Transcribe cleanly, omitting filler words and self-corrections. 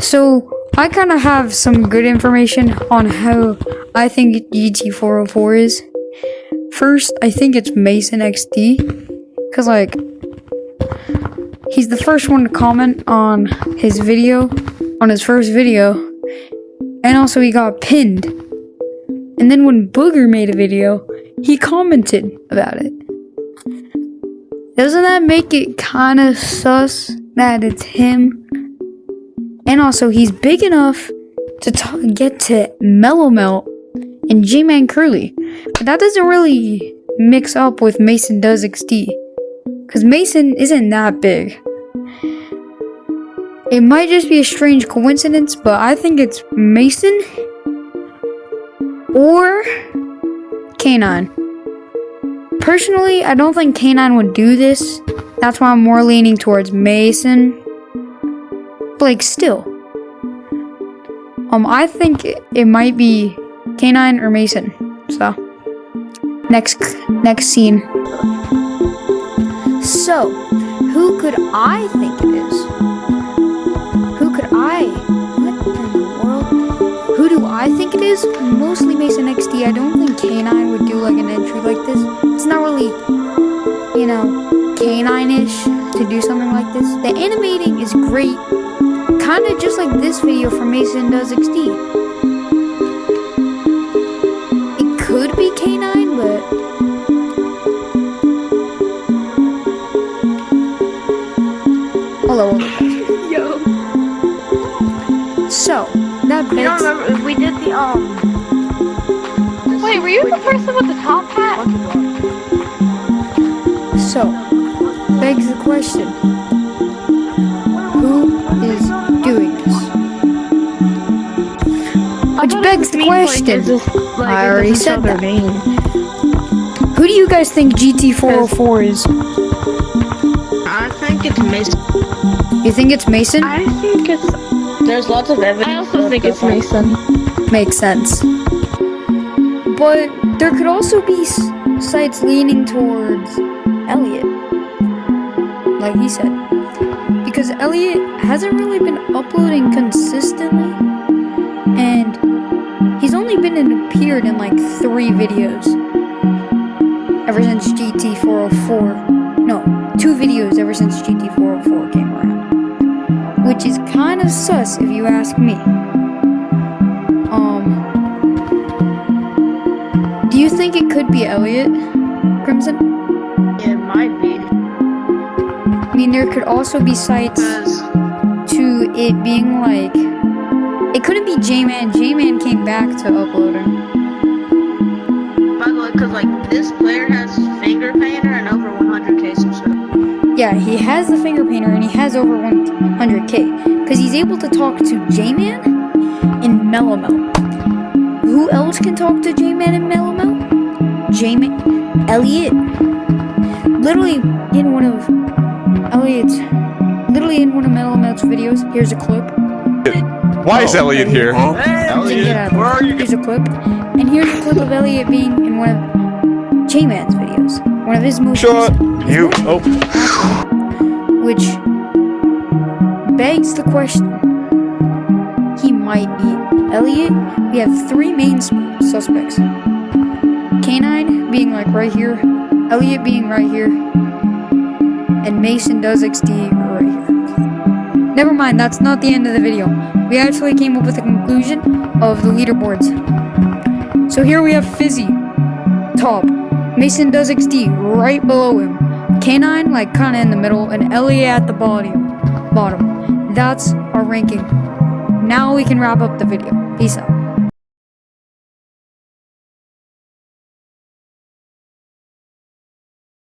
So I kind of have some good information on how I think GT404 is. First, I think it's Mason XD, because like he's the first one to comment on his video, on his first video, and also he got pinned. And then when Booger made a video, he commented about it. Doesn't that make it kind of sus that it's him? And also, he's big enough to get to Mellow Melt and J-Man Curly. But that doesn't really mix up with Mason Does XD. Because Mason isn't that big. It might just be a strange coincidence, but I think it's Mason or K9. Personally, I don't think K9 would do this. That's why I'm more leaning towards Mason. But like still, I think it might be K9 or Mason. So next scene. So who could I think it is? Who do I think it is? Mostly Mason XD. I don't think K9 would do like an entry like this. It's not really, K9-ish to do something like this. The animating is great. Kind of just like this video from Mason Does XD. It could be K9, but hello. Yo. So that I don't remember. We did the Wait, were you the person with the top hat? So begs the question: who is doing this? Which begs the question. I already said that. Who do you guys think GT404 is? I think it's Mason. You think it's Mason? I think it's. There's lots of evidence. I also think it's Mason. Makes sense. But there could also be sites leaning towards Elliot, like he said, because Elliot hasn't really been uploading consistently, and he's only appeared in like 3 videos ever since GT404. No, 2 videos ever since GT404 came around, which is kind of sus if you ask me. Do you think it could be Elliot, Crimson? It might be. I mean, there could also be sites to it being like, it couldn't be J-Man. J-Man came back to uploading. By the way, because like this player has finger painter and over 100k subscribers. Yeah, he has the finger painter and he has over 100k because he's able to talk to J-Man and Mellow Melt. Who else can talk to J-Man and Mellow Melt? J-Man, Elliot. Literally in one of Mellow Melt's videos. Here's a clip. Why is Elliot here? Hey, Elliot, where are you? Here's a clip. And here's a clip of Elliot being in one of J-Man's videos. One of his most which begs the question. He might be Elliot. We have 3 main suspects. K9 being like right here, Elliot being right here, and Mason Does XD right here. Never mind, that's not the end of the video. We actually came up with a conclusion of the leaderboards. So here we have Fizzy, top, Mason Does XD right below him, K9 like kinda in the middle, and Elliot at the bottom. That's our ranking. Now we can wrap up the video. Peace out.